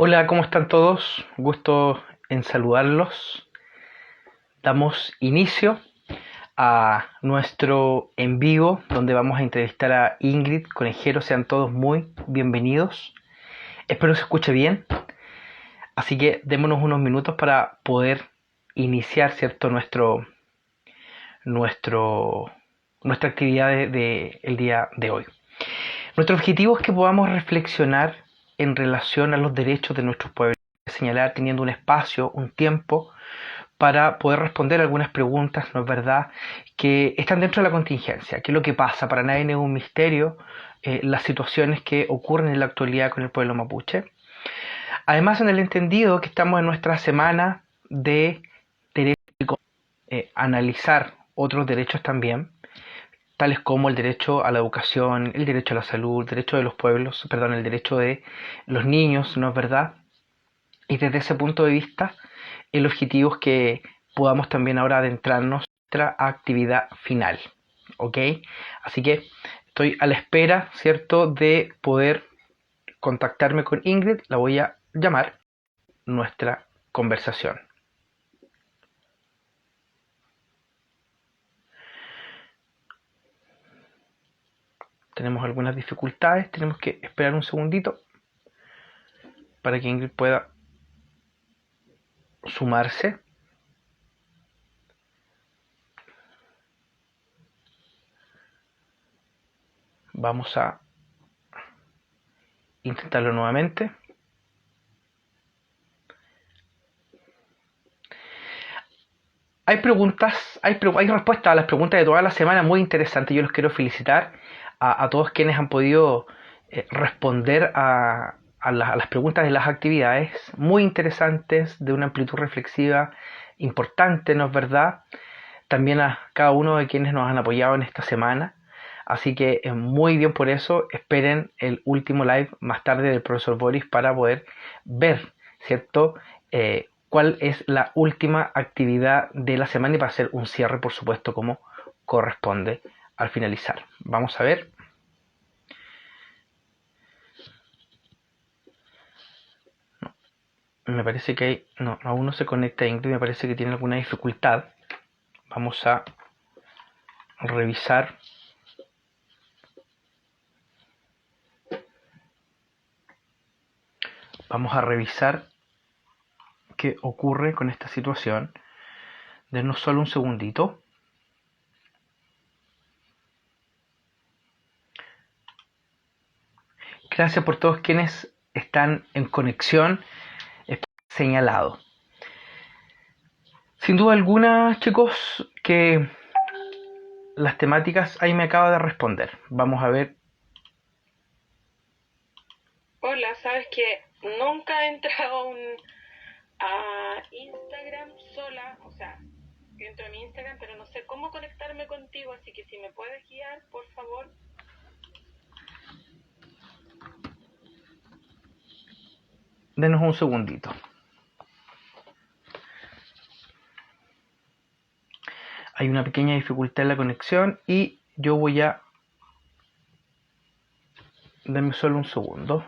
Hola, ¿cómo están todos? Gusto en saludarlos. Damos inicio a nuestro en vivo donde vamos a entrevistar a Ingrid Conejero. Sean todos muy bienvenidos. Espero se escuche bien. Así que démonos unos minutos para poder iniciar, ¿cierto? Nuestro, nuestra actividad el día de hoy. Nuestro objetivo es que podamos reflexionar en relación a los derechos de nuestros pueblos, señalar teniendo un espacio, un tiempo para poder responder algunas preguntas, ¿no es verdad?, que están dentro de la contingencia. ¿Qué es lo que pasa? Para nadie es un misterio las situaciones que ocurren en la actualidad con el pueblo mapuche. Además, en el entendido que estamos en nuestra semana de derecho, analizar otros derechos también, tales como el derecho a la educación, el derecho a la salud, el derecho de los pueblos, perdón, el derecho de los niños, ¿no es verdad? Y desde ese punto de vista, el objetivo es que podamos también ahora adentrarnos en nuestra actividad final, ¿ok? Así que estoy a la espera, ¿cierto?, de poder contactarme con Ingrid. La voy a llamar nuestra conversación. Tenemos algunas dificultades, tenemos que esperar un segundito para que Ingrid pueda sumarse. Vamos a intentarlo nuevamente. Hay preguntas, hay respuestas a las preguntas de toda la semana muy interesantes. Yo los quiero felicitar a todos quienes han podido responder a las preguntas de las actividades, muy interesantes, de una amplitud reflexiva importante, ¿no es verdad? También a cada uno de quienes nos han apoyado en esta semana. Así que muy bien por eso. Esperen el último live más tarde del profesor Boris para poder ver, ¿cierto? Cuál es la última actividad de la semana y para hacer un cierre, por supuesto, como corresponde al finalizar. Vamos a ver. Me parece que hay, no, aún no se conecta Ingrid, me parece que tiene alguna dificultad. Vamos a revisar. Vamos a revisar qué ocurre con esta situación. Denos solo un segundito. Gracias por todos quienes están en conexión señalado. Sin duda alguna, chicos, que las temáticas ahí me acaba de responder. Vamos a ver. Hola, sabes que nunca he entrado a Instagram sola, o sea, yo entro a mi Instagram, pero no sé cómo conectarme contigo, así que si me puedes guiar, por favor. Denos un segundito. Hay una pequeña dificultad en la conexión y yo voy a... Denme solo un segundo.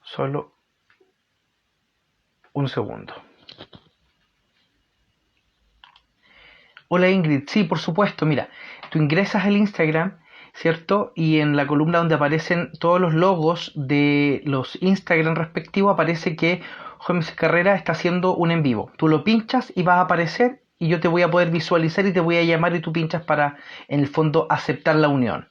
Solo un segundo. Hola Ingrid, sí, por supuesto, mira, tú ingresas al Instagram, ¿cierto? Y en la columna donde aparecen todos los logos de los Instagram respectivos aparece que James Carrera está haciendo un en vivo. Tú lo pinchas y va a aparecer y yo te voy a poder visualizar y te voy a llamar y tú pinchas para, en el fondo, aceptar la unión.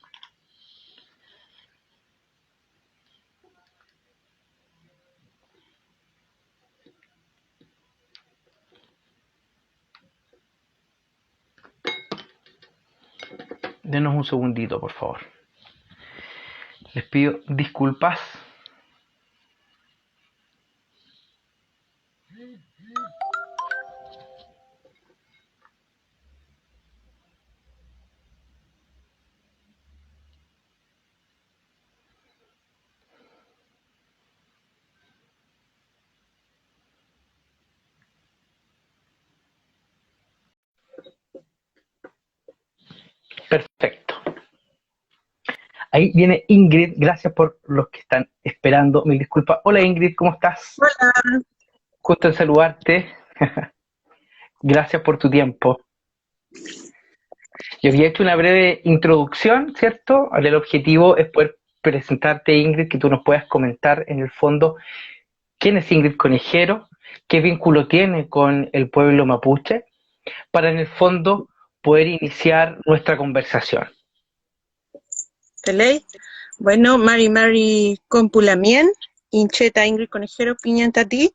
Denos un segundito, por favor. Les pido disculpas. Ahí viene Ingrid, gracias por los que están esperando, mil disculpas. Hola Ingrid, ¿cómo estás? Hola. Gusto en saludarte, gracias por tu tiempo. Yo había hecho una breve introducción, ¿cierto? El objetivo es poder presentarte, Ingrid, que tú nos puedas comentar en el fondo quién es Ingrid Conejero, qué vínculo tiene con el pueblo mapuche, para en el fondo poder iniciar nuestra conversación. Telei. Bueno, Mari Compulamien, Incheta Ingrid Conejero, Piñantati,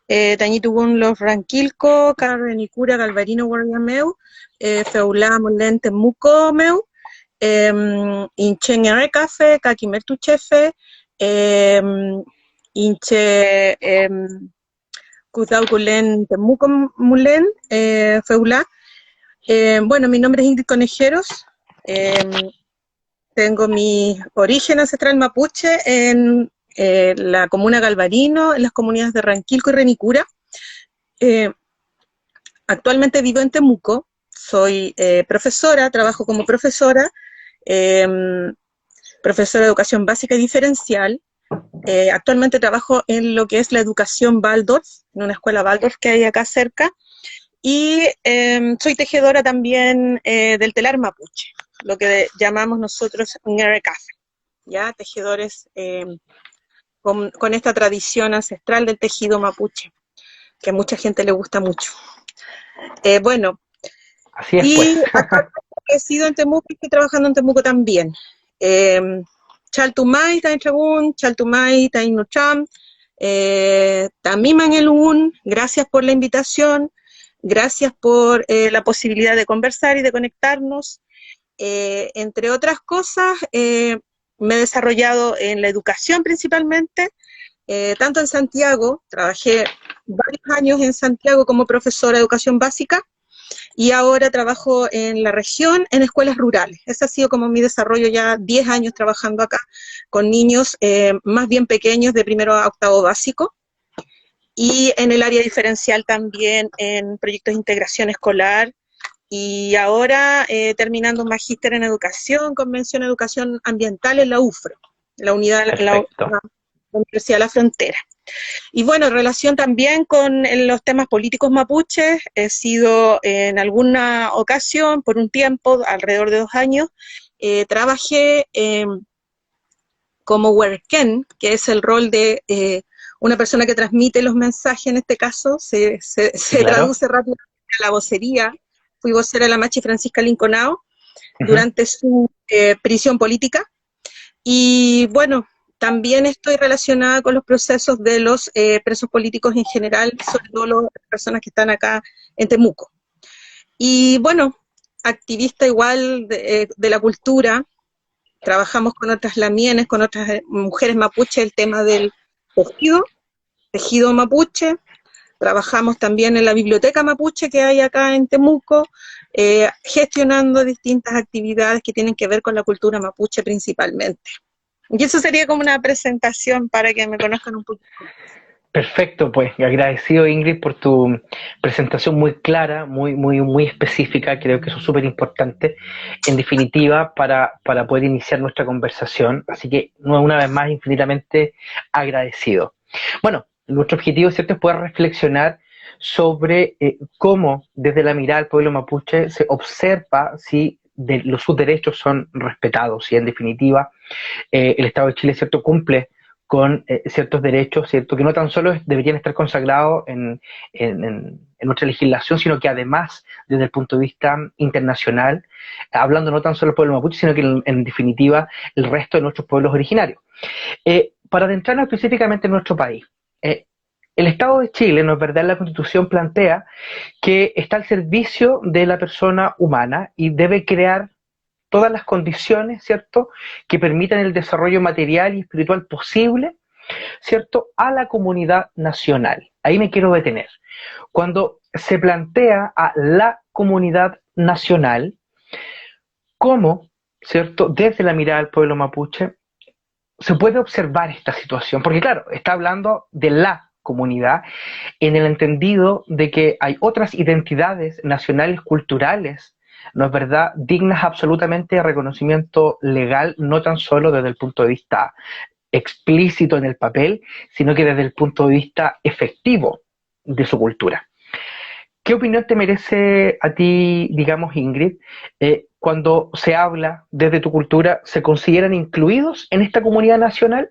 Tañitugun Los Ranquilco, Carrenicura, Galvarino, Guardiameu, Feulá, Molente, Muco, Meu, Inche Café, Caquimertu Chefe, Inche Cuzauculen, Temuco Mulen, Feulá. Bueno, mi nombre es Ingrid Conejeros. Tengo mi origen ancestral mapuche en la comuna Galvarino, en las comunidades de Ranquilco y Renicura. Actualmente vivo en Temuco, soy profesora, trabajo como profesora, profesora de educación básica y diferencial. Actualmente trabajo en lo que es la educación Waldorf, en una escuela Waldorf que hay acá cerca, y soy tejedora también del telar mapuche, lo que llamamos nosotros Café, ¿ya? Tejedores con esta tradición ancestral del tejido mapuche, que a mucha gente le gusta mucho. Bueno, Así es, y pues. actualmente he sido en Temuco y estoy trabajando en Temuco también. Chaltumay, Tain Trabún, Chaltumay, Tain Nucham, Tamiman Elun, gracias por la invitación. Gracias por la posibilidad de conversar y de conectarnos. Entre otras cosas, me he desarrollado en la educación principalmente, tanto en Santiago, trabajé varios años en Santiago como profesora de educación básica, y ahora trabajo en la región en escuelas rurales. Ese ha sido como mi desarrollo, ya 10 años trabajando acá con niños más bien pequeños de primero a octavo básico, y en el área diferencial también en proyectos de integración escolar, y ahora terminando un magíster en educación, con mención en educación ambiental en la UFRO, la Universidad de la Frontera. Y bueno, en relación también con los temas políticos mapuches, he sido en alguna ocasión, por un tiempo, alrededor de 2 años, trabajé como huerquén, que es el rol de una persona que transmite los mensajes, en este caso, se Claro. traduce rápidamente a la vocería. Fui vocera de la Machi Francisca Linconao durante su prisión política, y bueno, también estoy relacionada con los procesos de los presos políticos en general, sobre todo las personas que están acá en Temuco. Y bueno, activista igual de la cultura. Trabajamos con otras lamienes, con otras mujeres mapuche, el tema del tejido mapuche. Trabajamos también en la biblioteca mapuche que hay acá en Temuco, gestionando distintas actividades que tienen que ver con la cultura mapuche principalmente. Y eso sería como una presentación para que me conozcan un poquito. Perfecto, pues agradecido Ingrid por tu presentación muy clara, muy específica, creo que eso es súper importante, en definitiva, para poder iniciar nuestra conversación, así que una vez más infinitamente agradecido. Bueno, nuestro objetivo, ¿cierto?, es poder reflexionar sobre cómo desde la mirada del pueblo mapuche se observa si sus derechos son respetados, y en definitiva el Estado de Chile, ¿cierto?, cumple con ciertos derechos, ¿cierto?, que no tan solo deberían estar consagrados en nuestra legislación, sino que además, desde el punto de vista internacional, hablando no tan solo del pueblo mapuche, sino que en definitiva el resto de nuestros pueblos originarios. Para adentrarnos específicamente en nuestro país, el Estado de Chile, ¿no es verdad?, la Constitución plantea que está al servicio de la persona humana y debe crear todas las condiciones, ¿cierto?, que permitan el desarrollo material y espiritual posible, ¿cierto?, a la comunidad nacional. Ahí me quiero detener. Cuando se plantea a la comunidad nacional, ¿cómo, ¿cierto?, desde la mirada del pueblo mapuche, se puede observar esta situación? Porque claro, está hablando de la comunidad en el entendido de que hay otras identidades nacionales, culturales, ¿no es verdad?, dignas absolutamente de reconocimiento legal, no tan solo desde el punto de vista explícito en el papel, sino que desde el punto de vista efectivo de su cultura. ¿Qué opinión te merece a ti, digamos, Ingrid, cuando se habla desde tu cultura, se consideran incluidos en esta comunidad nacional?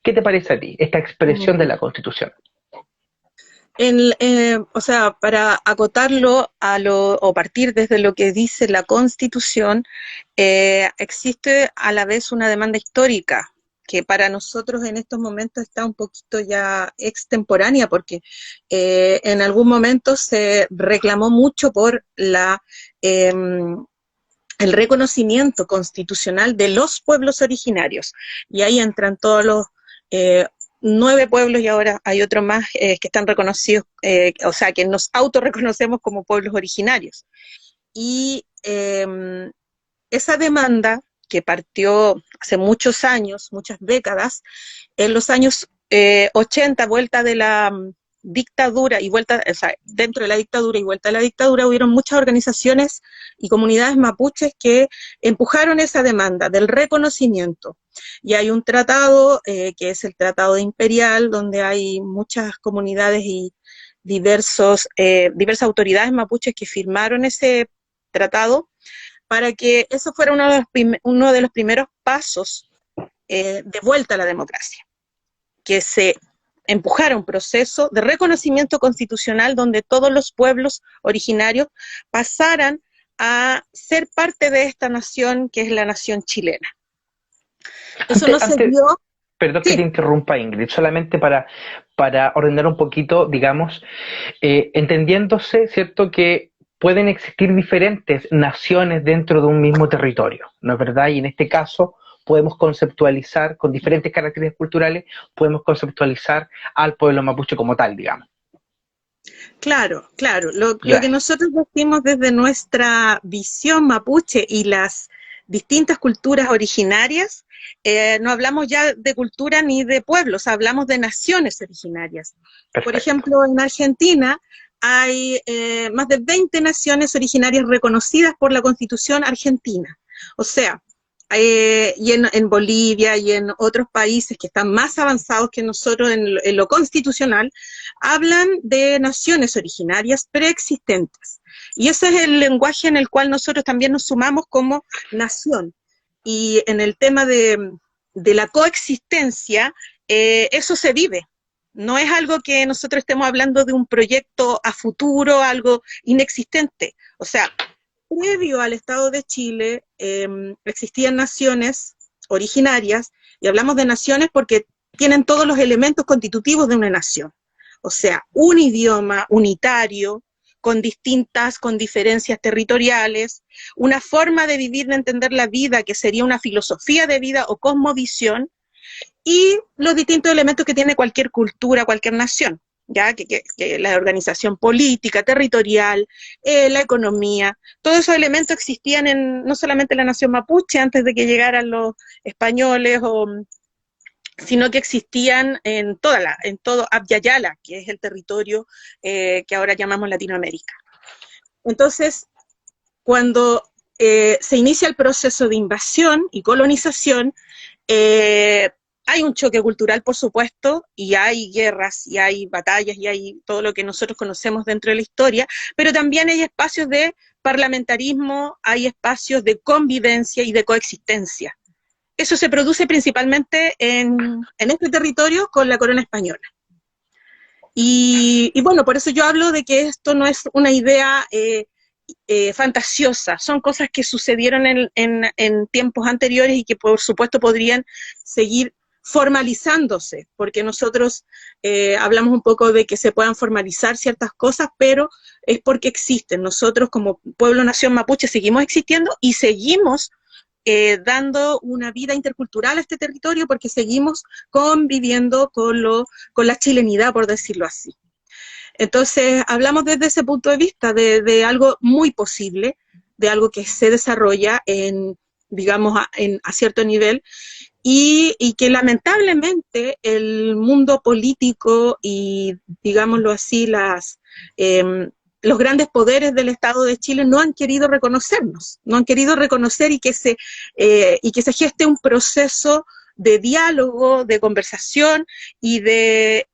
¿Qué te parece a ti esta expresión de la Constitución? O sea, para acotarlo o partir desde lo que dice la Constitución, existe a la vez una demanda histórica que para nosotros en estos momentos está un poquito ya extemporánea, porque en algún momento se reclamó mucho por el reconocimiento constitucional de los pueblos originarios, y ahí entran todos los 9 pueblos, y ahora hay otros más que están reconocidos, o sea, que nos autorreconocemos como pueblos originarios. Y esa demanda, que partió hace muchos años, muchas décadas, en los años 80, vuelta de la dictadura y vuelta, o sea, dentro de la dictadura y vuelta a la dictadura, hubieron muchas organizaciones y comunidades mapuches que empujaron esa demanda del reconocimiento. Y hay un tratado, que es el Tratado de Imperial, donde hay muchas comunidades y diversas autoridades mapuches que firmaron ese tratado, para que eso fuera uno de los primeros pasos de vuelta a la democracia, que se empujara un proceso de reconocimiento constitucional donde todos los pueblos originarios pasaran a ser parte de esta nación que es la nación chilena. Eso no se dio. Perdón que te interrumpa, Ingrid, solamente para ordenar un poquito, digamos, entendiéndose, ¿cierto?, que pueden existir diferentes naciones dentro de un mismo territorio, ¿no es verdad? Y en este caso podemos conceptualizar, con diferentes características culturales, podemos conceptualizar al pueblo mapuche como tal, digamos. Claro, claro. Lo que nosotros decimos desde nuestra visión mapuche y las distintas culturas originarias, no hablamos ya de cultura ni de pueblos, hablamos de naciones originarias. Perfecto. Por ejemplo, en Argentina hay más de 20 naciones originarias reconocidas por la Constitución argentina. O sea, y en Bolivia y en otros países que están más avanzados que nosotros en lo constitucional, hablan de naciones originarias preexistentes. Y ese es el lenguaje en el cual nosotros también nos sumamos como nación. Y en el tema de la coexistencia, eso se vive. No es algo que nosotros estemos hablando de un proyecto a futuro, algo inexistente. O sea, previo al Estado de Chile existían naciones originarias, y hablamos de naciones porque tienen todos los elementos constitutivos de una nación. O sea, un idioma unitario, con diferencias territoriales, una forma de vivir, de entender la vida, que sería una filosofía de vida o cosmovisión, y los distintos elementos que tiene cualquier cultura, cualquier nación, ya que la organización política, territorial, la economía, todos esos elementos existían no solamente en la nación mapuche antes de que llegaran los españoles, sino que existían en todo Abya Yala, que es el territorio que ahora llamamos Latinoamérica. Entonces, cuando se inicia el proceso de invasión y colonización, hay un choque cultural, por supuesto, y hay guerras, y hay batallas, y hay todo lo que nosotros conocemos dentro de la historia, pero también hay espacios de parlamentarismo, hay espacios de convivencia y de coexistencia. Eso se produce principalmente en este territorio con la corona española. Y bueno, por eso yo hablo de que esto no es una idea fantasiosa, son cosas que sucedieron en tiempos anteriores y que por supuesto podrían seguir formalizándose, porque nosotros hablamos un poco de que se puedan formalizar ciertas cosas, pero es porque existen. Nosotros como pueblo-nación mapuche seguimos existiendo y seguimos dando una vida intercultural a este territorio, porque seguimos conviviendo con la chilenidad, por decirlo así. Entonces, hablamos desde ese punto de vista de algo muy posible, de algo que se desarrolla digamos, a cierto nivel, y que lamentablemente el mundo político y, digámoslo así, los grandes poderes del Estado de Chile no han querido reconocernos, no han querido reconocer y que se geste un proceso de diálogo, de conversación y de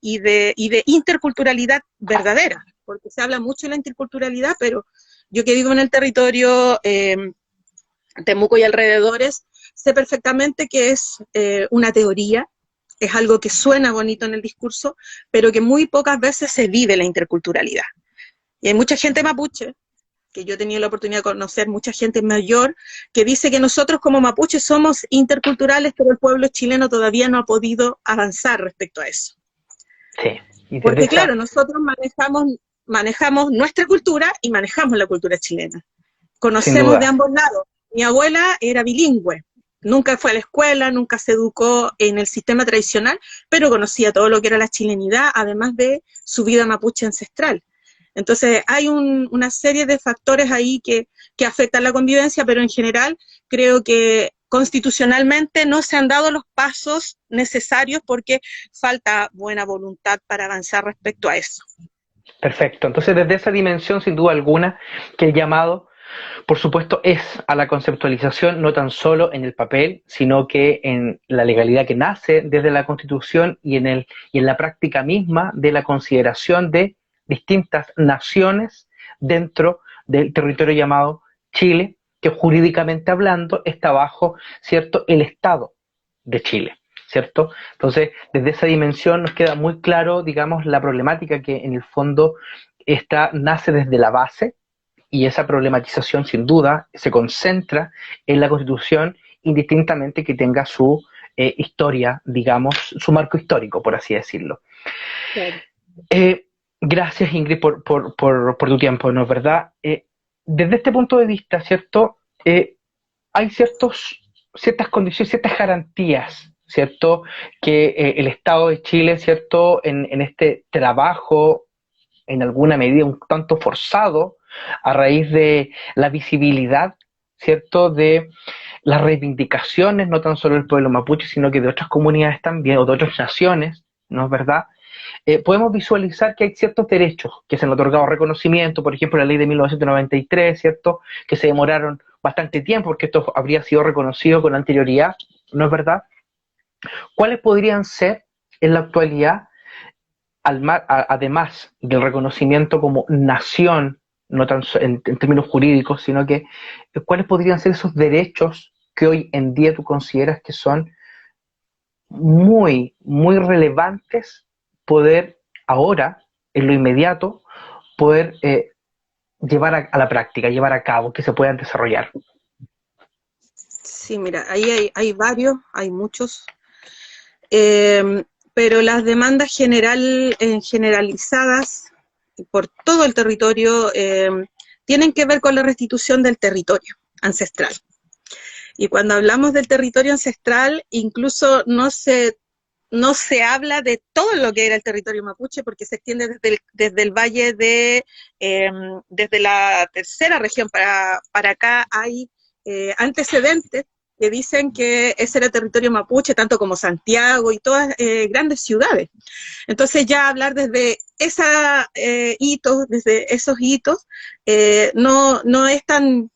interculturalidad verdadera, porque se habla mucho de la interculturalidad, pero yo que vivo en el territorio Temuco y alrededores, sé perfectamente que es una teoría, es algo que suena bonito en el discurso, pero que muy pocas veces se vive la interculturalidad. Y hay mucha gente mapuche, que yo he tenido la oportunidad de conocer, mucha gente mayor, que dice que nosotros como mapuches somos interculturales, pero el pueblo chileno todavía no ha podido avanzar respecto a eso. Sí. Y porque claro, nosotros manejamos nuestra cultura y manejamos la cultura chilena. Conocemos de ambos lados. Mi abuela era bilingüe, nunca fue a la escuela, nunca se educó en el sistema tradicional, pero conocía todo lo que era la chilenidad, además de su vida mapuche ancestral. Entonces hay una serie de factores ahí que afectan la convivencia, pero en general creo que constitucionalmente no se han dado los pasos necesarios porque falta buena voluntad para avanzar respecto a eso. Perfecto. Entonces, desde esa dimensión, sin duda alguna, que el llamado, por supuesto, es a la conceptualización no tan solo en el papel, sino que en la legalidad que nace desde la Constitución y en la práctica misma de la consideración de distintas naciones dentro del territorio llamado Chile, que jurídicamente hablando está bajo, ¿cierto?, el Estado de Chile, ¿cierto? Entonces, desde esa dimensión nos queda muy claro, digamos, la problemática que en el fondo nace desde la base, y esa problematización sin duda se concentra en la Constitución, indistintamente que tenga su historia, digamos, su marco histórico, por así decirlo. Claro. Gracias, Ingrid, por tu tiempo, ¿no es verdad? Desde este punto de vista, ¿cierto? Hay ciertas condiciones, ciertas garantías, ¿cierto? Que el Estado de Chile, ¿cierto? En este trabajo, en alguna medida un tanto forzado, a raíz de la visibilidad, ¿cierto?, de las reivindicaciones, no tan solo del pueblo mapuche, sino que de otras comunidades también, o de otras naciones, ¿no es verdad? Podemos visualizar que hay ciertos derechos que se han otorgado reconocimiento, por ejemplo, la ley de 1993, ¿cierto?, que se demoraron bastante tiempo, porque esto habría sido reconocido con anterioridad, ¿no es verdad? ¿Cuáles podrían ser, en la actualidad, además del reconocimiento como nación, no tan en términos jurídicos, sino que cuáles podrían ser esos derechos que hoy en día tú consideras que son muy, muy relevantes poder ahora, en lo inmediato, poder llevar a la práctica, llevar a cabo, que se puedan desarrollar? Sí, mira, ahí hay varios, hay muchos, pero las demandas generalizadas por todo el territorio tienen que ver con la restitución del territorio ancestral. Y cuando hablamos del territorio ancestral, incluso no se habla de todo lo que era el territorio mapuche, porque se extiende desde el valle desde la tercera región para acá hay antecedentes que dicen que ese era territorio mapuche, tanto como Santiago y todas grandes ciudades. Entonces ya hablar desde desde esos hitos, no es tan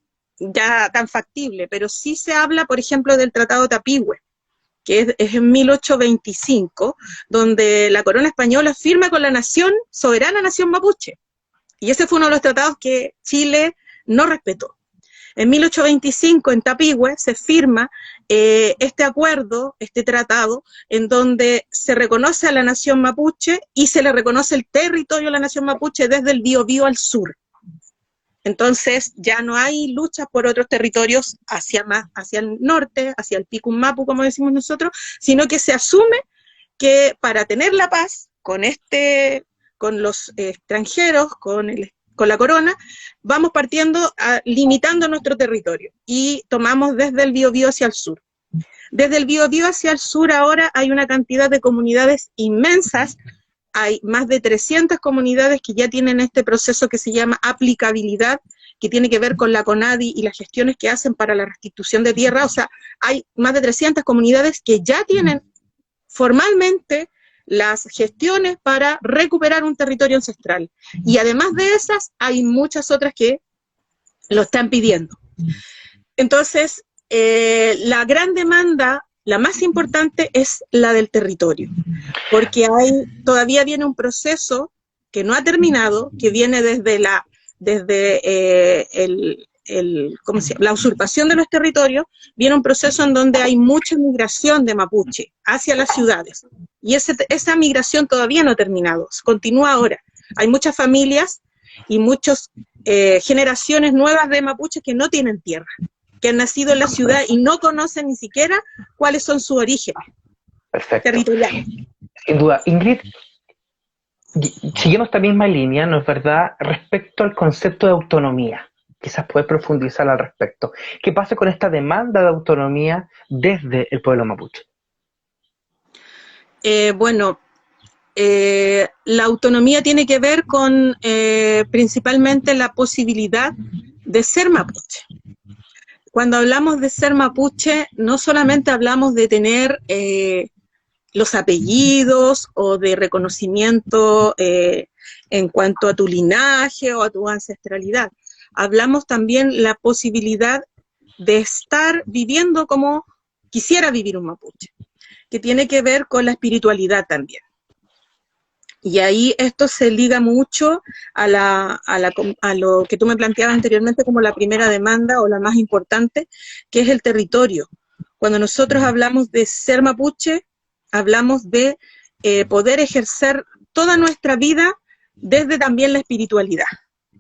factible, pero sí se habla, por ejemplo, del Tratado Tapigüe, que es en 1825, donde la corona española firma con la soberana nación mapuche. Y ese fue uno de los tratados que Chile no respetó. En 1825, en Tapigüe, se firma este acuerdo, este tratado, en donde se reconoce a la nación mapuche y se le reconoce el territorio a la nación mapuche desde el Biobío al sur. Entonces ya no hay luchas por otros territorios hacia el norte, hacia el Picunmapu, como decimos nosotros, sino que se asume que para tener la paz con los extranjeros, con la corona, vamos partiendo limitando nuestro territorio y tomamos desde el Biobío hacia el sur. Desde el Biobío hacia el sur ahora hay una cantidad de comunidades inmensas. Hay más de 300 comunidades que ya tienen este proceso que se llama aplicabilidad, que tiene que ver con la CONADI y las gestiones que hacen para la restitución de tierra. O sea, hay más de 300 comunidades que ya tienen formalmente las gestiones para recuperar un territorio ancestral. Y además de esas, hay muchas otras que lo están pidiendo. Entonces, la gran demanda, la más importante, es la del territorio, porque todavía viene un proceso que no ha terminado, que viene desde ¿cómo se llama? La usurpación de los territorios, viene un proceso en donde hay mucha migración de mapuche hacia las ciudades. Y esa migración todavía no ha terminado, continúa ahora. Hay muchas familias y muchas generaciones nuevas de mapuches que no tienen tierra, que han nacido en la ciudad y no conocen ni siquiera cuáles son sus orígenes territoriales. Sin duda. Ingrid, siguiendo esta misma línea, ¿no es verdad?, respecto al concepto de autonomía, quizás puedes profundizar al respecto. ¿Qué pasa con esta demanda de autonomía desde el pueblo mapuche? Bueno, la autonomía tiene que ver con principalmente la posibilidad de ser mapuche. Cuando hablamos de ser mapuche, no solamente hablamos de tener los apellidos o de reconocimiento en cuanto a tu linaje o a tu ancestralidad. Hablamos también la posibilidad de estar viviendo como quisiera vivir un mapuche, que tiene que ver con la espiritualidad también. Y ahí esto se liga mucho a lo que tú me planteabas anteriormente como la primera demanda o la más importante, que es el territorio. Cuando nosotros hablamos de ser mapuche, hablamos de poder ejercer toda nuestra vida desde también la espiritualidad.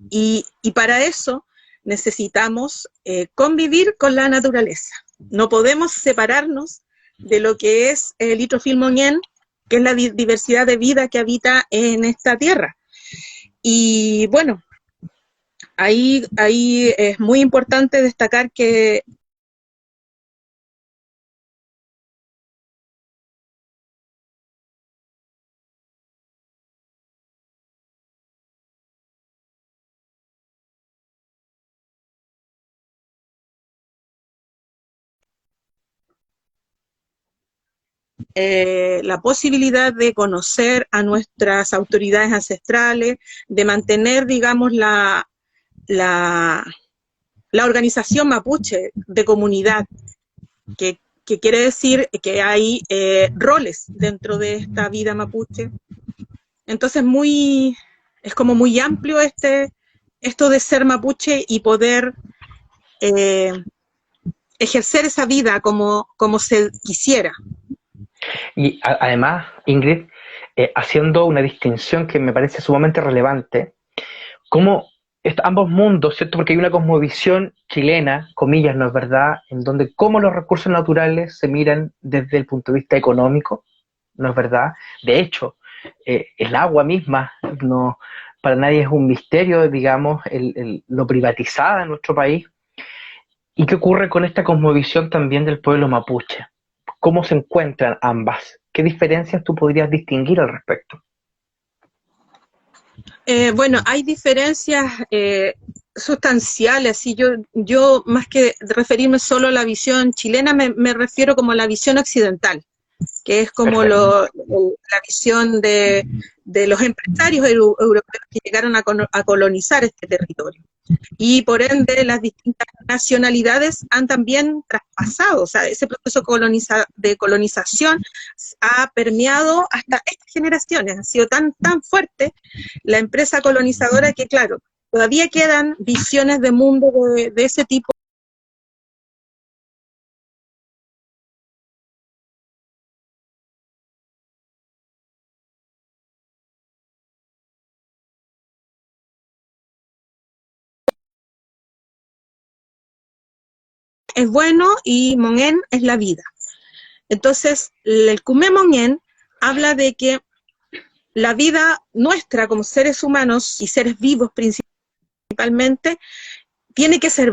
Y para eso necesitamos convivir con la naturaleza. No podemos separarnos de lo que es el Litrofilmonien, que es la diversidad de vida que habita en esta tierra. Y bueno, ahí es muy importante destacar que la posibilidad de conocer a nuestras autoridades ancestrales, de mantener, digamos, la organización mapuche de comunidad, que quiere decir que hay roles dentro de esta vida mapuche. Entonces es como muy amplio esto de ser mapuche y poder ejercer esa vida como se quisiera. Y además, Ingrid, haciendo una distinción que me parece sumamente relevante, cómo ambos mundos, ¿cierto? Porque hay una cosmovisión chilena, comillas, ¿no es verdad?, en donde cómo los recursos naturales se miran desde el punto de vista económico, ¿no es verdad? De hecho, el agua misma no, para nadie es un misterio, digamos, lo privatizada en nuestro país. ¿Y qué ocurre con esta cosmovisión también del pueblo mapuche? ¿Cómo se encuentran ambas? ¿Qué diferencias tú podrías distinguir al respecto? Bueno, hay diferencias sustanciales. Y yo, más que referirme solo a la visión chilena, me refiero como a la visión occidental, que es como la visión de los empresarios europeos que llegaron a colonizar este territorio. Y por ende las distintas nacionalidades han también traspasado, o sea, ese proceso de colonización ha permeado hasta estas generaciones, ha sido tan fuerte la empresa colonizadora que, claro, todavía quedan visiones de mundo de ese tipo. Es bueno y Monén es la vida. Entonces, el Kumé Monén habla de que la vida nuestra como seres humanos y seres vivos principalmente tiene que ser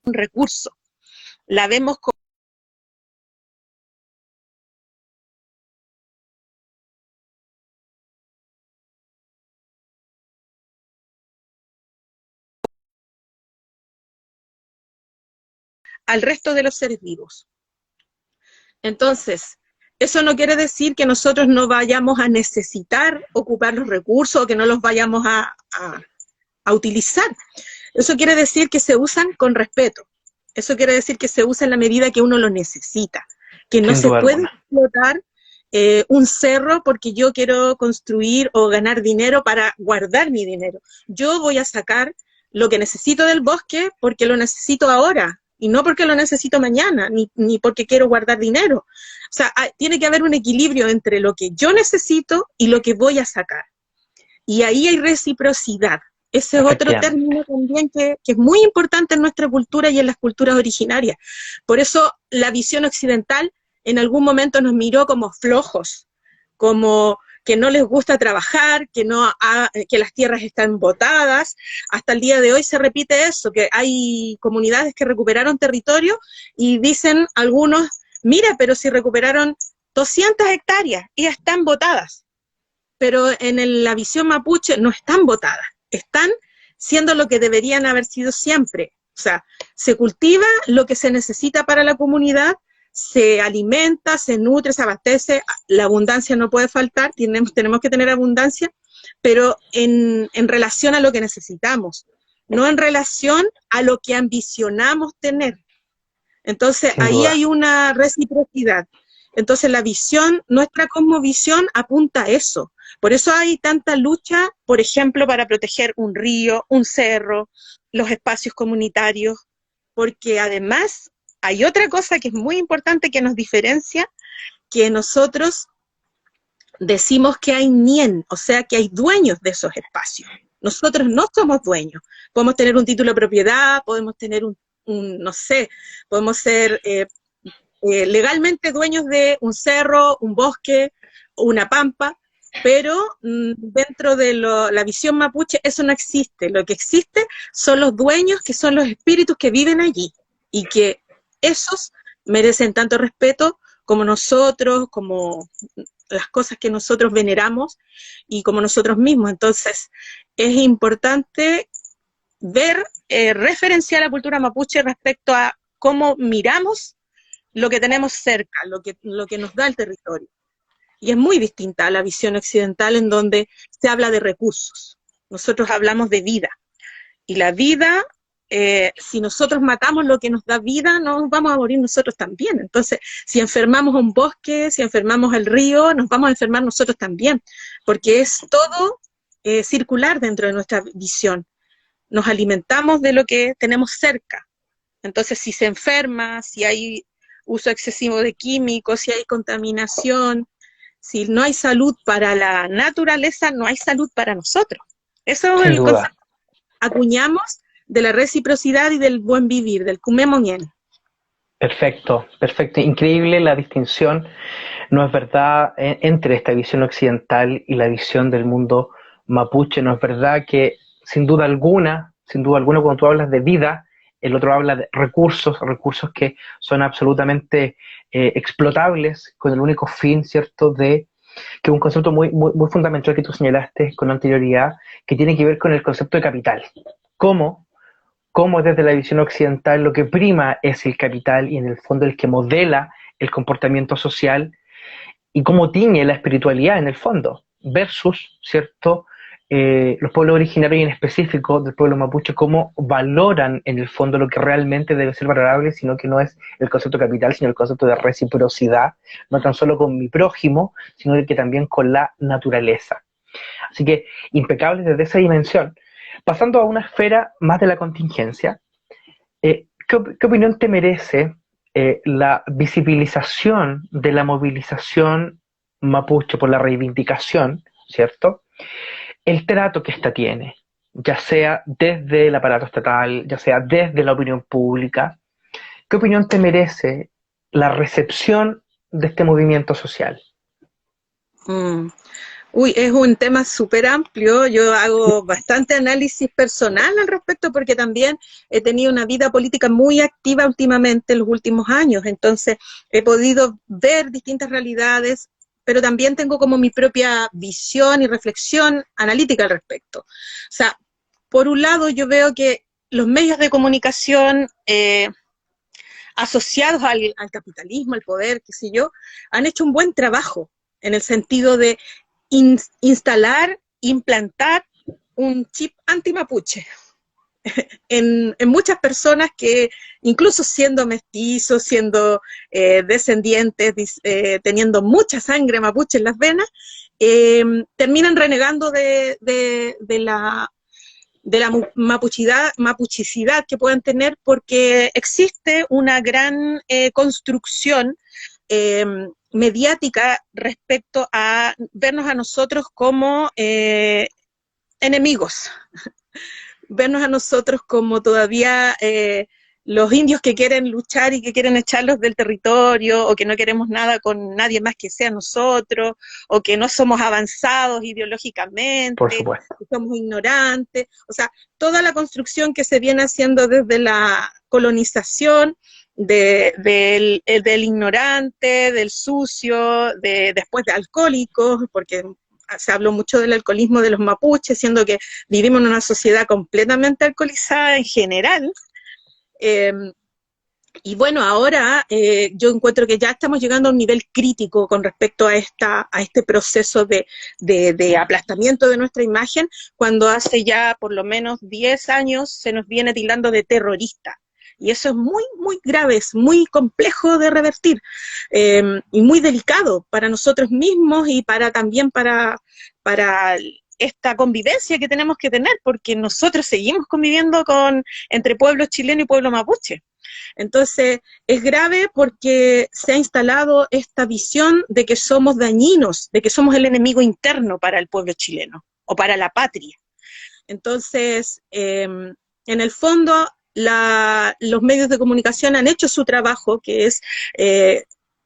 un recurso. La vemos como al resto de los seres vivos. Entonces, eso no quiere decir que nosotros no vayamos a necesitar ocupar los recursos o que no los vayamos a utilizar. Eso quiere decir que se usan con respeto. Eso quiere decir que se usa en la medida que uno lo necesita. Que no se puede explotar un cerro porque yo quiero construir o ganar dinero para guardar mi dinero. Yo voy a sacar lo que necesito del bosque porque lo necesito ahora, y no porque lo necesito mañana, ni porque quiero guardar dinero. O sea, tiene que haber un equilibrio entre lo que yo necesito y lo que voy a sacar. Y ahí hay reciprocidad. Ese es otro término también que es muy importante en nuestra cultura y en las culturas originarias. Por eso la visión occidental en algún momento nos miró como flojos, como que no les gusta trabajar, que las tierras están botadas. Hasta el día de hoy se repite eso, que hay comunidades que recuperaron territorio y dicen algunos, mira, pero si recuperaron 200 hectáreas y están botadas. Pero en la visión mapuche no están botadas, están siendo lo que deberían haber sido siempre. O sea, se cultiva lo que se necesita para la comunidad, se alimenta, se nutre, se abastece, la abundancia no puede faltar, tenemos que tener abundancia, pero en relación a lo que necesitamos, no en relación a lo que ambicionamos tener. Entonces, ahí hay una reciprocidad. Entonces, la visión, nuestra cosmovisión apunta a eso. Por eso hay tanta lucha, por ejemplo, para proteger un río, un cerro, los espacios comunitarios, porque además hay otra cosa que es muy importante que nos diferencia, que nosotros decimos que hay nien, o sea, que hay dueños de esos espacios. Nosotros no somos dueños. Podemos tener un título de propiedad, podemos tener no sé, podemos ser legalmente dueños de un cerro, un bosque, una pampa, pero dentro de la visión mapuche eso no existe. Lo que existe son los dueños, que son los espíritus que viven allí, y que esos merecen tanto respeto como nosotros, como las cosas que nosotros veneramos y como nosotros mismos. Entonces, es importante ver, referenciar la cultura mapuche respecto a cómo miramos lo que tenemos cerca, lo que nos da el territorio. Y es muy distinta a la visión occidental, en donde se habla de recursos. Nosotros hablamos de vida. Y la vida, si nosotros matamos lo que nos da vida, nos vamos a morir nosotros también. Entonces, si enfermamos un bosque, si enfermamos el río, nos vamos a enfermar nosotros también, porque es todo circular dentro de nuestra visión. Nos alimentamos de lo que tenemos cerca. Entonces, si se enferma, si hay uso excesivo de químicos, si hay contaminación, si no hay salud para la naturaleza, no hay salud para nosotros. Eso es el concepto que acuñamos de la reciprocidad y del buen vivir, del kumemonien. Perfecto, perfecto. Increíble la distinción, no es verdad, entre esta visión occidental y la visión del mundo mapuche. No es verdad que, sin duda alguna, cuando tú hablas de vida, el otro habla de recursos que son absolutamente explotables con el único fin, ¿cierto?, de que un concepto muy, muy, muy fundamental que tú señalaste con anterioridad, que tiene que ver con el concepto de capital. ¿Cómo desde la visión occidental lo que prima es el capital y en el fondo el que modela el comportamiento social y cómo tiñe la espiritualidad en el fondo, versus, ¿cierto?, los pueblos originarios y en específico del pueblo mapuche, cómo valoran en el fondo lo que realmente debe ser valorable, sino que no es el concepto de capital, sino el concepto de reciprocidad, no tan solo con mi prójimo, sino que también con la naturaleza. Así que impecable desde esa dimensión. Pasando a una esfera más de la contingencia, ¿qué opinión te merece la visibilización de la movilización mapuche por la reivindicación, ¿cierto?, el trato que ésta tiene, ya sea desde el aparato estatal, ya sea desde la opinión pública? ¿Qué opinión te merece la recepción de este movimiento social? Es un tema súper amplio. Yo hago bastante análisis personal al respecto porque también he tenido una vida política muy activa últimamente en los últimos años. Entonces he podido ver distintas realidades, pero también tengo como mi propia visión y reflexión analítica al respecto. O sea, por un lado yo veo que los medios de comunicación asociados al capitalismo, al poder, qué sé yo, han hecho un buen trabajo en el sentido de instalar, implantar un chip anti-mapuche en muchas personas que, incluso siendo mestizos, siendo descendientes, teniendo mucha sangre mapuche en las venas, terminan renegando de la mapuchicidad que puedan tener, porque existe una gran construcción mediática respecto a vernos a nosotros como enemigos, vernos a nosotros como todavía los indios que quieren luchar y que quieren echarlos del territorio, o que no queremos nada con nadie más que sea nosotros, o que no somos avanzados ideológicamente, Por supuesto. que somos ignorantes. O sea, toda la construcción que se viene haciendo desde la colonización, del ignorante, del sucio, después de alcohólicos, porque se habló mucho del alcoholismo de los mapuches, siendo que vivimos en una sociedad completamente alcoholizada en general. Y bueno, ahora yo encuentro que ya estamos llegando a un nivel crítico con respecto a este proceso de aplastamiento de nuestra imagen, cuando hace ya por lo menos 10 años se nos viene tildando de terrorista. Y eso es muy, muy grave, es muy complejo de revertir, y muy delicado para nosotros mismos y también para esta convivencia que tenemos que tener, porque nosotros seguimos conviviendo entre pueblo chileno y pueblo mapuche. Entonces, es grave porque se ha instalado esta visión de que somos dañinos, de que somos el enemigo interno para el pueblo chileno, o para la patria. Entonces, en el fondo, los medios de comunicación han hecho su trabajo, que es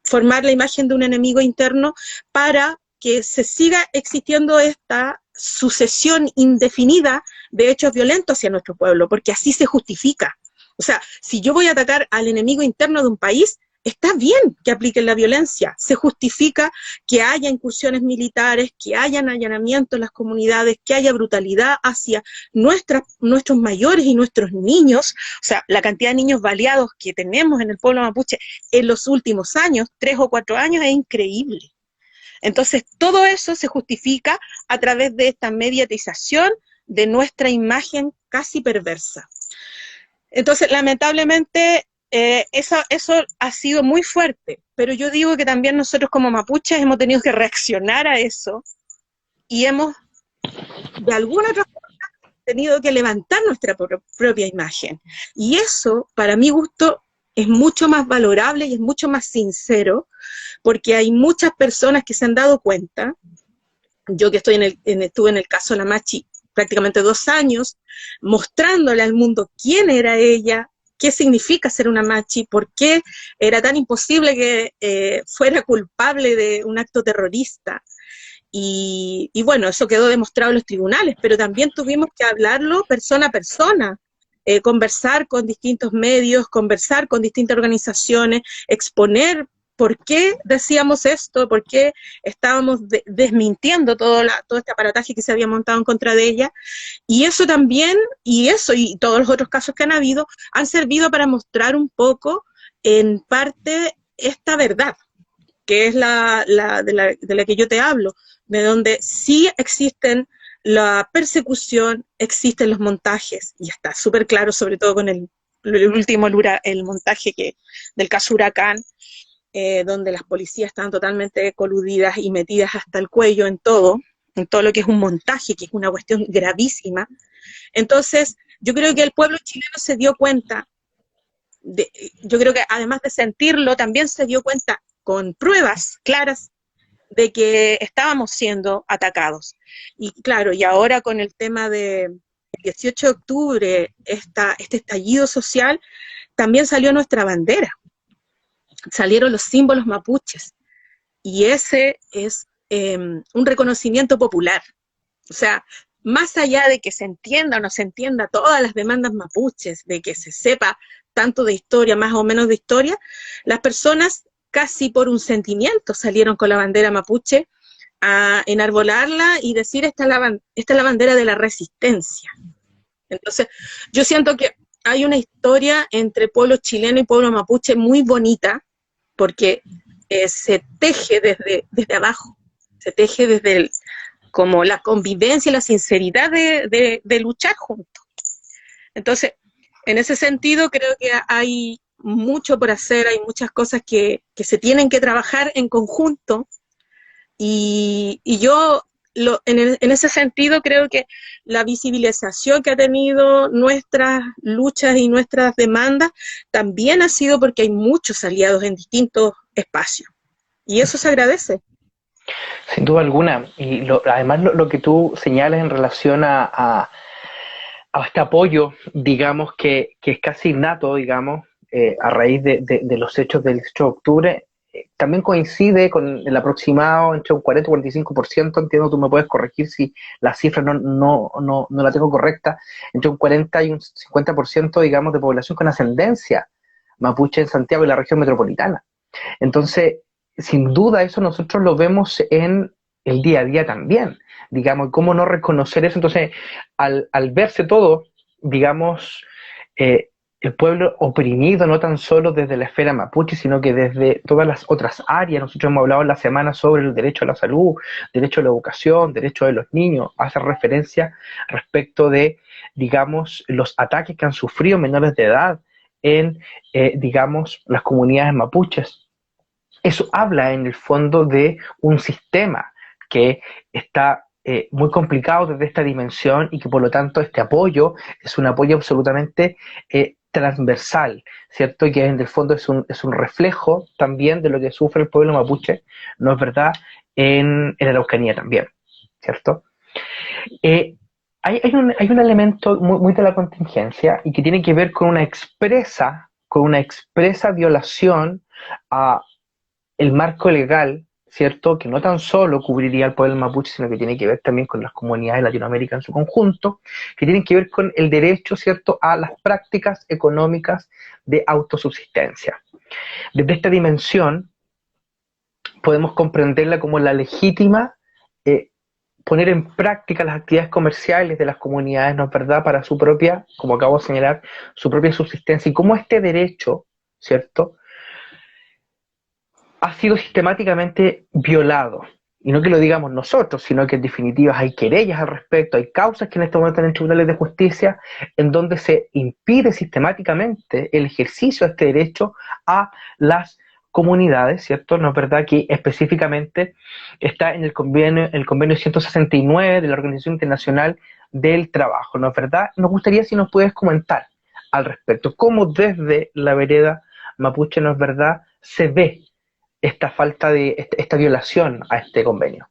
formar la imagen de un enemigo interno para que se siga existiendo esta sucesión indefinida de hechos violentos hacia nuestro pueblo, porque así se justifica. O sea, si yo voy a atacar al enemigo interno de un país, está bien que apliquen la violencia, se justifica que haya incursiones militares, que hayan allanamientos en las comunidades, que haya brutalidad hacia nuestros mayores y nuestros niños. O sea, la cantidad de niños baleados que tenemos en el pueblo mapuche en los últimos años, 3 o 4 años, es increíble. Entonces, todo eso se justifica a través de esta mediatización de nuestra imagen casi perversa. Entonces, lamentablemente, eso ha sido muy fuerte, pero yo digo que también nosotros como mapuches hemos tenido que reaccionar a eso y hemos, de alguna otra forma, tenido que levantar nuestra propia imagen. Y eso, para mi gusto, es mucho más valorable y es mucho más sincero, porque hay muchas personas que se han dado cuenta. Yo que estuve en el caso de la Machi prácticamente 2 años, mostrándole al mundo quién era ella, qué significa ser una machi, por qué era tan imposible que fuera culpable de un acto terrorista. Y bueno, eso quedó demostrado en los tribunales, pero también tuvimos que hablarlo persona a persona, conversar con distintos medios, conversar con distintas organizaciones, exponer por qué decíamos esto, por qué estábamos desmintiendo todo este aparataje que se había montado en contra de ella. Y eso también, y todos los otros casos que han habido, han servido para mostrar un poco, en parte, esta verdad, que es de la que yo te hablo, de donde sí existen la persecución, existen los montajes, y está súper claro, sobre todo con el último, el montaje del caso Huracán, donde las policías están totalmente coludidas y metidas hasta el cuello en todo lo que es un montaje, que es una cuestión gravísima. Entonces, yo creo que el pueblo chileno se dio cuenta, yo creo que además de sentirlo, también se dio cuenta con pruebas claras de que estábamos siendo atacados. Y claro, y ahora con el tema del 18 de octubre, este estallido social, también salió nuestra bandera, salieron los símbolos mapuches, y ese es un reconocimiento popular. O sea, más allá de que se entienda o no se entienda todas las demandas mapuches, de que se sepa tanto de historia, más o menos de historia, las personas casi por un sentimiento salieron con la bandera mapuche a enarbolarla y decir, esta es la bandera de la resistencia. Entonces, yo siento que hay una historia entre pueblo chileno y pueblo mapuche muy bonita, porque se teje desde abajo, se teje desde como la convivencia y la sinceridad de luchar juntos. Entonces, en ese sentido, creo que hay mucho por hacer, hay muchas cosas que se tienen que trabajar en conjunto, y yo en ese sentido creo que la visibilización que ha tenido nuestras luchas y nuestras demandas también ha sido porque hay muchos aliados en distintos espacios, y eso se agradece. Sin duda alguna. Y además lo que tú señalas en relación a este apoyo, digamos, que es casi innato, digamos, a raíz de los hechos del 18 de octubre, también coincide con el aproximado entre un 40 y 45%, entiendo, tú me puedes corregir si la cifra no la tengo correcta, entre un 40 y un 50%, digamos, de población con ascendencia mapuche en Santiago y la región metropolitana. Entonces, sin duda eso nosotros lo vemos en el día a día también, digamos, cómo no reconocer eso. Entonces, al verse todo, digamos, el pueblo oprimido no tan solo desde la esfera mapuche, sino que desde todas las otras áreas. Nosotros hemos hablado en la semana sobre el derecho a la salud, derecho a la educación, derecho de los niños, hace referencia respecto de, digamos, los ataques que han sufrido menores de edad en, digamos, las comunidades mapuches. Eso habla en el fondo de un sistema que está muy complicado desde esta dimensión, y que por lo tanto este apoyo es un apoyo absolutamente transversal, ¿cierto? Y que en el fondo es un reflejo también de lo que sufre el pueblo mapuche, ¿no es verdad?, en la Araucanía también, ¿cierto? Hay un elemento muy de la contingencia, y que tiene que ver con una expresa violación a el marco legal, ¿cierto?, que no tan solo cubriría al pueblo mapuche, sino que tiene que ver también con las comunidades de Latinoamérica en su conjunto, que tienen que ver con el derecho, ¿cierto?, a las prácticas económicas de autosubsistencia. Desde esta dimensión podemos comprenderla como la legítima poner en práctica las actividades comerciales de las comunidades, ¿no es verdad?, para su propia, como acabo de señalar, su propia subsistencia, y cómo este derecho, ¿cierto?, ha sido sistemáticamente violado. Y no que lo digamos nosotros, sino que en definitiva hay querellas al respecto, hay causas que en este momento están en tribunales de justicia, en donde se impide sistemáticamente el ejercicio de este derecho a las comunidades, ¿cierto? ¿No es verdad? Que específicamente está en el convenio 169 de la Organización Internacional del Trabajo, ¿no es verdad? Nos gustaría si nos puedes comentar al respecto, cómo desde la vereda mapuche, ¿no es verdad?, se ve esta falta de, esta violación a este convenio.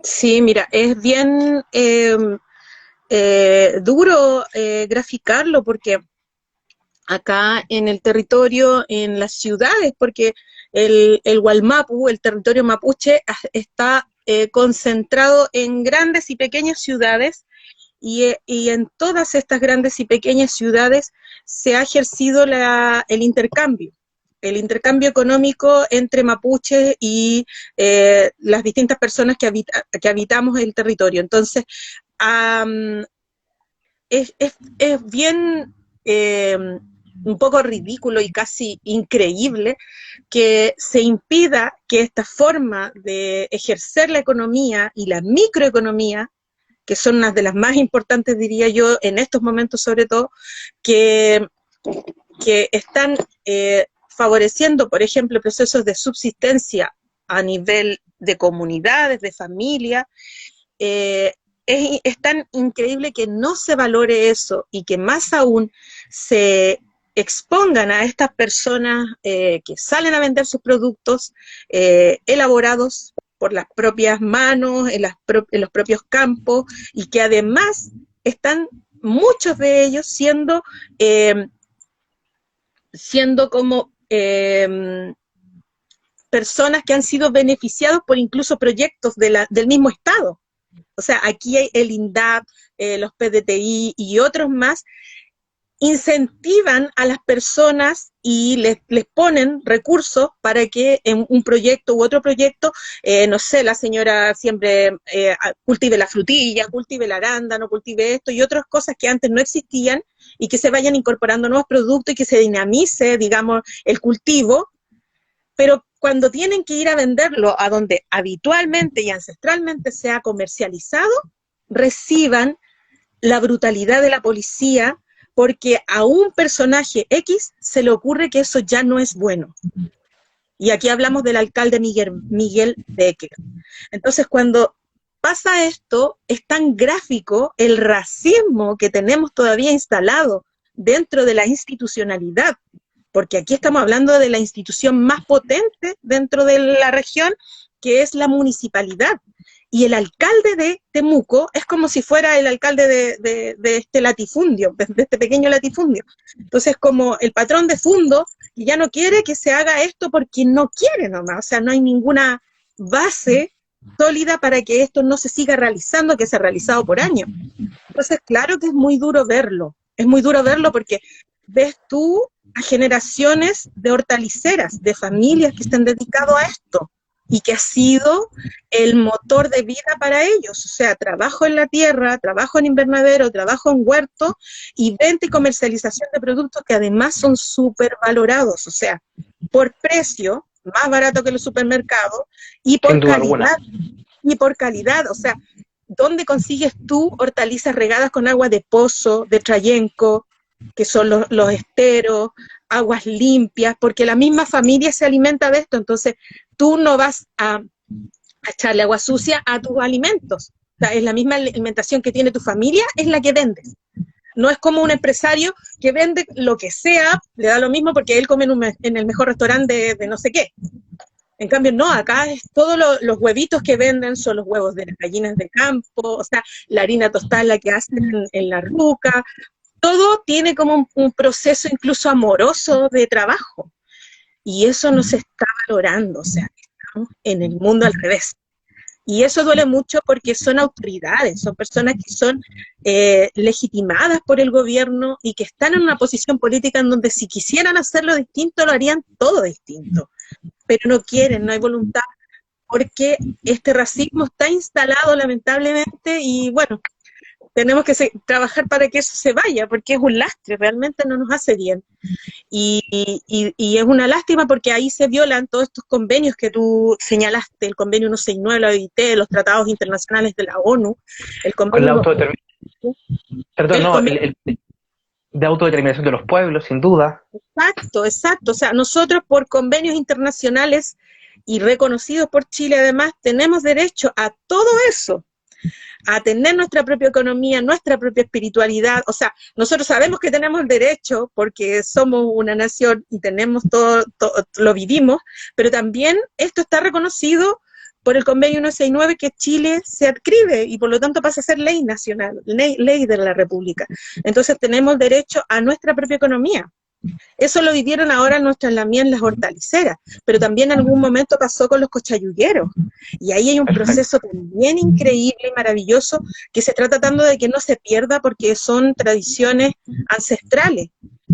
Sí, mira, es bien duro graficarlo, porque acá en el territorio, en las ciudades, porque el Gualmapu, el territorio mapuche, está concentrado en grandes y pequeñas ciudades, y en todas estas grandes y pequeñas ciudades se ha ejercido el intercambio económico entre mapuches y las distintas personas que habitamos el territorio. Entonces, es bien un poco ridículo y casi increíble que se impida que esta forma de ejercer la economía y la microeconomía, que son unas de las más importantes, diría yo, en estos momentos sobre todo, que están favoreciendo, por ejemplo, procesos de subsistencia a nivel de comunidades, de familia. Es tan increíble que no se valore eso, y que más aún se expongan a estas personas que salen a vender sus productos elaborados por las propias manos, en los propios campos, y que además están muchos de ellos siendo como personas que han sido beneficiados por incluso proyectos del mismo Estado. O sea, aquí hay el INDAP, los PDTI y otros más, incentivan a las personas y les ponen recursos para que en un proyecto u otro proyecto, no sé, la señora siempre cultive la frutilla, cultive el arándano, cultive esto y otras cosas que antes no existían y que se vayan incorporando nuevos productos y que se dinamice, digamos, el cultivo, pero cuando tienen que ir a venderlo a donde habitualmente y ancestralmente se ha comercializado, reciban la brutalidad de la policía, porque a un personaje X se le ocurre que eso ya no es bueno. Y aquí hablamos del alcalde Miguel Becker. Entonces, cuando pasa esto, es tan gráfico el racismo que tenemos todavía instalado dentro de la institucionalidad, porque aquí estamos hablando de la institución más potente dentro de la región, que es la municipalidad. Y el alcalde de Temuco es como si fuera el alcalde de este latifundio, de este pequeño latifundio. Entonces, como el patrón de Fundo, que ya no quiere que se haga esto porque no quiere nomás, o sea, no hay ninguna base sólida para que esto no se siga realizando, que se ha realizado por años. Entonces, claro que es muy duro verlo porque ves tú a generaciones de hortaliceras, de familias que se han dedicado a esto, y que ha sido el motor de vida para ellos, o sea, trabajo en la tierra, trabajo en invernadero, trabajo en huerto, y venta y comercialización de productos que además son súper valorados, o sea, por precio, más barato que los supermercados, y por calidad, o sea, ¿dónde consigues tú hortalizas regadas con agua de pozo, de Trayenco, que son los esteros, aguas limpias, porque la misma familia se alimenta de esto, entonces tú no vas a echarle agua sucia a tus alimentos, o sea, es la misma alimentación que tiene tu familia, es la que vendes. No es como un empresario que vende lo que sea, le da lo mismo porque él come en el mejor restaurante de no sé qué. En cambio, no, acá es todos los huevitos que venden son los huevos de las gallinas de campo, o sea, la harina tostada la que hacen en la ruca, todo tiene como un proceso incluso amoroso de trabajo, y eso no se está valorando, o sea, estamos en el mundo al revés. Y eso duele mucho porque son autoridades, son personas que son legitimadas por el gobierno y que están en una posición política en donde si quisieran hacerlo distinto, lo harían todo distinto. Pero no quieren, no hay voluntad, porque este racismo está instalado lamentablemente y bueno, tenemos que trabajar para que eso se vaya, porque es un lastre, realmente no nos hace bien. Y es una lástima porque ahí se violan todos estos convenios que tú señalaste, el convenio 169 de la OIT, los tratados internacionales de la ONU, el Con convenio... la autodeterminación. Perdón, no, el de autodeterminación de los pueblos, sin duda. Exacto, exacto. O sea, nosotros por convenios internacionales y reconocidos por Chile además, tenemos derecho a todo eso, a tener nuestra propia economía, nuestra propia espiritualidad. O sea, nosotros sabemos que tenemos el derecho porque somos una nación y tenemos todo, lo vivimos, pero también esto está reconocido por el convenio 169 que Chile se adscribe y por lo tanto pasa a ser ley nacional, ley de la República. Entonces tenemos derecho a nuestra propia economía. Eso lo vivieron ahora nuestras lamías las hortaliceras, pero también en algún momento pasó con los cochayugueros. Y ahí hay un proceso también increíble y maravilloso que se está tratando de que no se pierda porque son tradiciones ancestrales.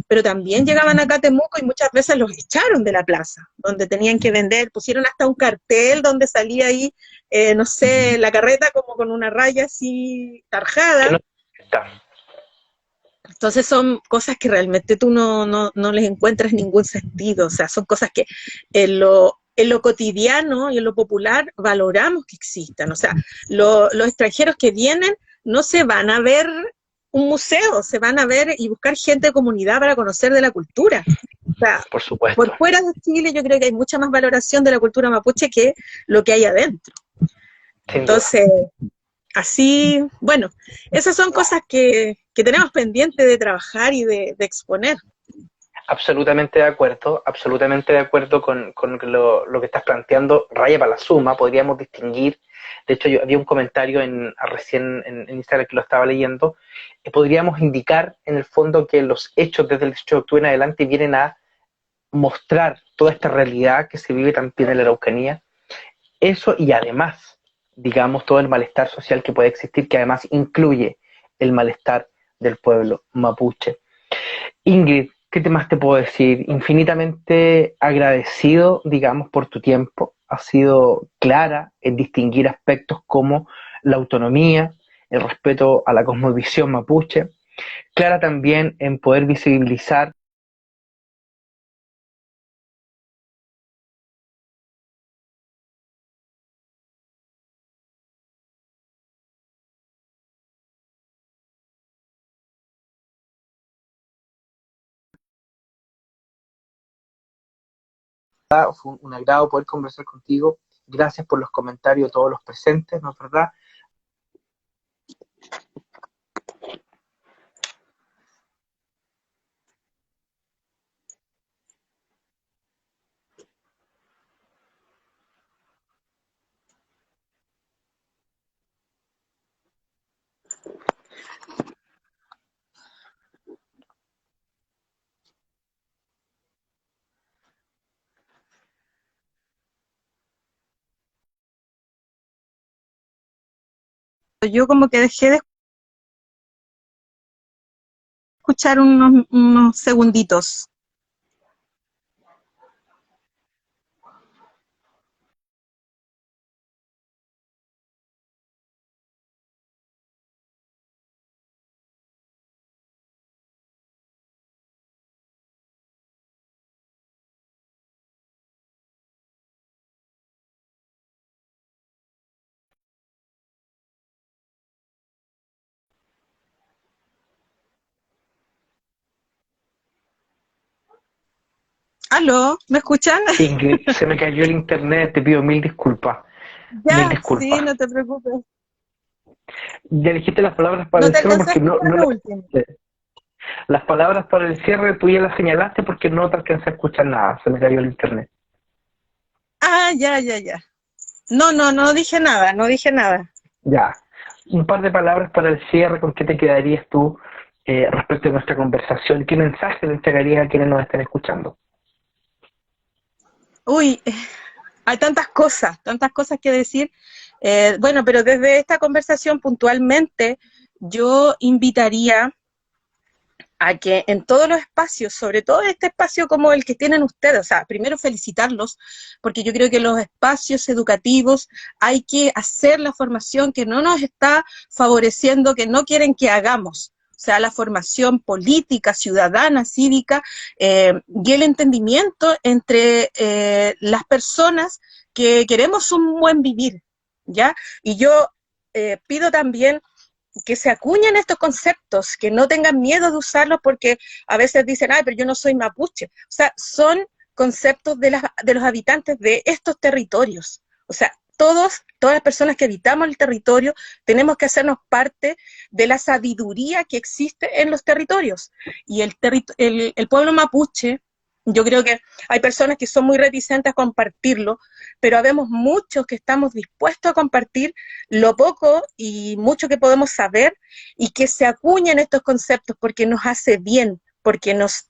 Pero también llegaban acá a Temuco y muchas veces los echaron de la plaza, donde tenían que vender, pusieron hasta un cartel donde salía ahí, no sé, la carreta como con una raya así tarjada. No está. Entonces son cosas que realmente tú no les encuentras ningún sentido, o sea, son cosas que en lo cotidiano y en lo popular valoramos que existan, o sea, los extranjeros que vienen no se van a ver un museo, se van a ver y buscar gente de comunidad para conocer de la cultura. O sea, por supuesto. Por fuera de Chile yo creo que hay mucha más valoración de la cultura mapuche que lo que hay adentro. Entonces, así, bueno, esas son cosas que tenemos pendiente de trabajar y de exponer. Absolutamente de acuerdo con lo que estás planteando, raya para la suma, podríamos distinguir, de hecho yo había un comentario recién en Instagram que lo estaba leyendo, podríamos indicar en el fondo que los hechos desde el 18 de octubre en adelante vienen a mostrar toda esta realidad que se vive también en la Araucanía, eso y además, digamos, todo el malestar social que puede existir, que además incluye el malestar del pueblo mapuche. Ingrid, ¿qué más te puedo decir? Infinitamente agradecido, digamos, por tu tiempo. Has sido clara en distinguir aspectos como la autonomía, el respeto a la cosmovisión mapuche, clara también en poder visibilizar fue un agrado poder conversar contigo. Gracias por los comentarios de todos los presentes, ¿no es verdad? Yo como que dejé de escuchar unos segunditos. ¿Aló? ¿Me escuchan? Ingrid, se me cayó el internet, te pido mil disculpas. Mil Ya, sí, disculpas. no te preocupes. Ya dijiste las palabras para No el te cierre alcancé a porque no, escuchar no lo las último. las palabras para el cierre tú ya las señalaste porque no te alcancé a escuchar nada, se me cayó el internet. Ah, ya, ya, ya. No, no, no dije nada, no dije nada. Ya, un par de palabras para el cierre, ¿con qué te quedarías tú respecto a nuestra conversación? ¿Qué mensaje le entregarías a quienes nos estén escuchando? Uy, hay tantas cosas que decir. Bueno, pero desde esta conversación puntualmente, yo invitaría a que en todos los espacios, sobre todo este espacio como el que tienen ustedes, o sea, primero felicitarlos, porque yo creo que los espacios educativos hay que hacer la formación que no nos está favoreciendo, que no quieren que hagamos. O sea, la formación política, ciudadana, cívica, y el entendimiento entre las personas que queremos un buen vivir, ¿ya? Y yo pido también que se acuñen estos conceptos, que no tengan miedo de usarlos porque a veces dicen, ay, pero yo no soy mapuche. O sea, son conceptos de los habitantes de estos territorios. O sea, todas las personas que habitamos el territorio tenemos que hacernos parte de la sabiduría que existe en los territorios. Y el pueblo mapuche, yo creo que hay personas que son muy reticentes a compartirlo, pero habemos muchos que estamos dispuestos a compartir lo poco y mucho que podemos saber y que se acuñen estos conceptos porque nos hace bien, porque nos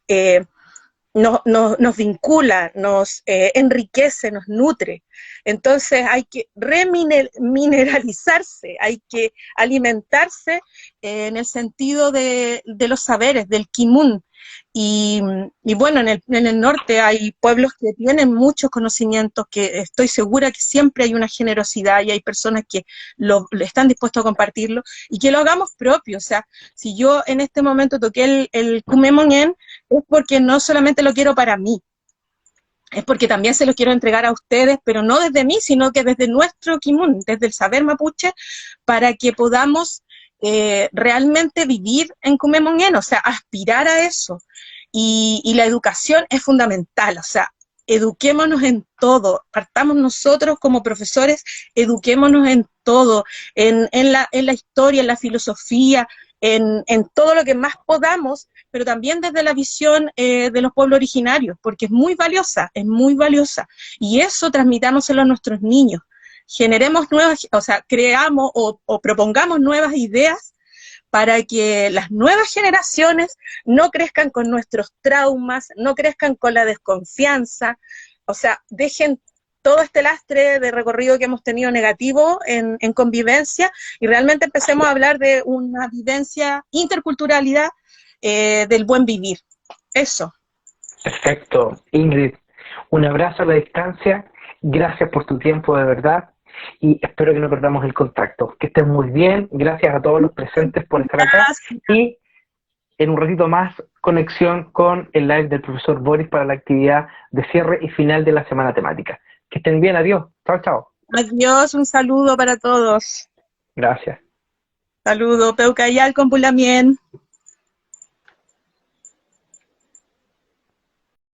vincula, nos enriquece, nos nutre. Entonces hay que remineralizarse, hay que alimentarse en el sentido de los saberes, del kimun. Y bueno, en el norte hay pueblos que tienen muchos conocimientos, que estoy segura que siempre hay una generosidad y hay personas que están dispuestos a compartirlo y que lo hagamos propio. O sea, si yo en este momento toqué el Kumemongen, es porque no solamente lo quiero para mí, es porque también se lo quiero entregar a ustedes, pero no desde mí, sino que desde nuestro Kimun, desde el saber mapuche, para que podamos realmente vivir en Kumemongen, o sea, aspirar a eso. Y la educación es fundamental, o sea, eduquémonos en todo, partamos nosotros como profesores, eduquémonos en todo, en la historia, en la filosofía, en todo lo que más podamos, pero también desde la visión de los pueblos originarios, porque es muy valiosa, y eso transmitámoselo a nuestros niños. Generemos nuevas, o sea, creamos o propongamos nuevas ideas para que las nuevas generaciones no crezcan con nuestros traumas, no crezcan con la desconfianza, o sea, dejen todo este lastre de recorrido que hemos tenido negativo en convivencia y realmente empecemos a hablar de una vivencia, interculturalidad del buen vivir. Eso. Perfecto. Ingrid, un abrazo a la distancia. Gracias por tu tiempo, de verdad. Y espero que no perdamos el contacto. Que estés muy bien. Gracias a todos los presentes por estar acá. Gracias. Y en un ratito más, conexión con el live del profesor Boris para la actividad de cierre y final de la semana temática. Que estén bien. Adiós. Chao, chao. Adiós, un saludo para todos. Gracias. Saludo, Peucayal con Pulamien.